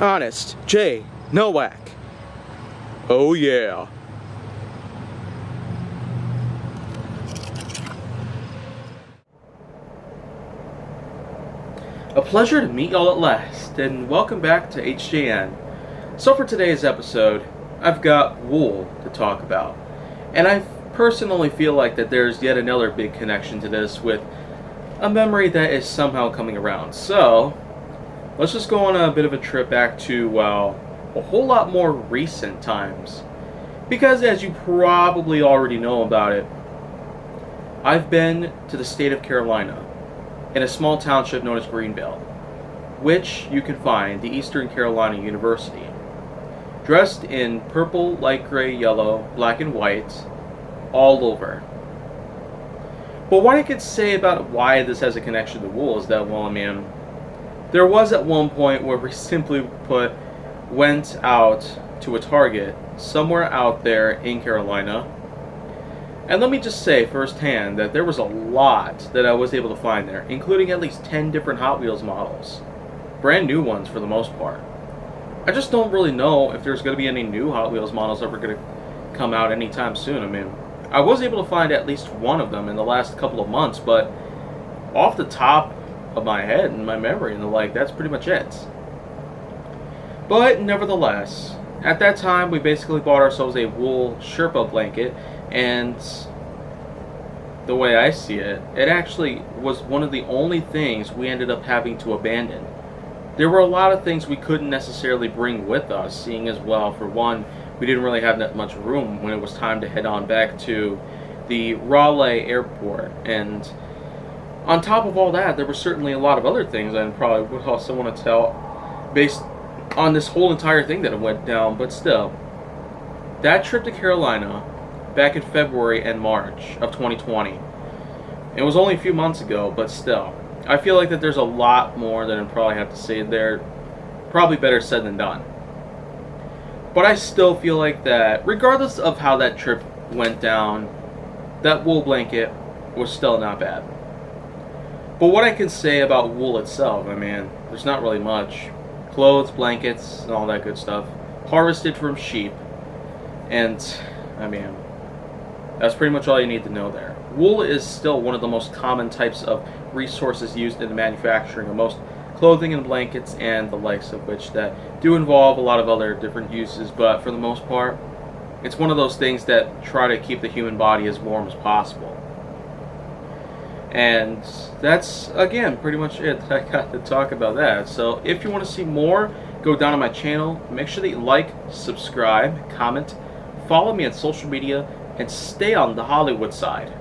Honest J. Nowak. Oh yeah. A pleasure to meet y'all at last, and welcome back to HJN. So for today's episode, I've got wool to talk about. And I personally feel like that there's yet another big connection to this with a memory that is somehow coming around. So, let's just go on a bit of a trip back to, well, a whole lot more recent times. Because as you probably already know about it, I've been to the state of Carolina, in a small township known as Greenville, which you can find the Eastern Carolina University. Dressed in purple, light gray, yellow, black and white, all over. But what I could say about why this has a connection to wool is that, well, I mean, there was at one point where we simply went out to a Target somewhere out there in Carolina, and let me just say firsthand that there was a lot that I was able to find there, including at least 10 different Hot Wheels models. Brand new ones for the most part. I just don't really know if there's going to be any new Hot Wheels models that are going to come out anytime soon. I mean, I was able to find at least one of them in the last couple of months, but off the top of my head and my memory and the like, that's pretty much it. But nevertheless, at that time we basically bought ourselves a wool Sherpa blanket, and the way I see it, it actually was one of the only things we ended up having to abandon. There were a lot of things we couldn't necessarily bring with us, seeing as well, for one, we didn't really have that much room when it was time to head on back to the Raleigh airport. And on top of all that, there were certainly a lot of other things I probably would also want to tell based on this whole entire thing that went down. But still, that trip to Carolina back in February and March of 2020, it was only a few months ago, but still, I feel like that there's a lot more that I probably have to say there. Probably better said than done. But I still feel like that, regardless of how that trip went down, that wool blanket was still not bad. But what I can say about wool itself, I mean, there's not really much. Clothes, blankets, and all that good stuff. Harvested from sheep. And, I mean, that's pretty much all you need to know there. Wool is still one of the most common types of resources used in the manufacturing of most clothing and blankets and the likes of which that do involve a lot of other different uses, but for the most part, it's one of those things that try to keep the human body as warm as possible. And that's, again, pretty much it that I got to talk about that. So if you want to see more, go down to my channel. Make sure that you like, subscribe, comment, follow me on social media, and stay on the Hollywood side.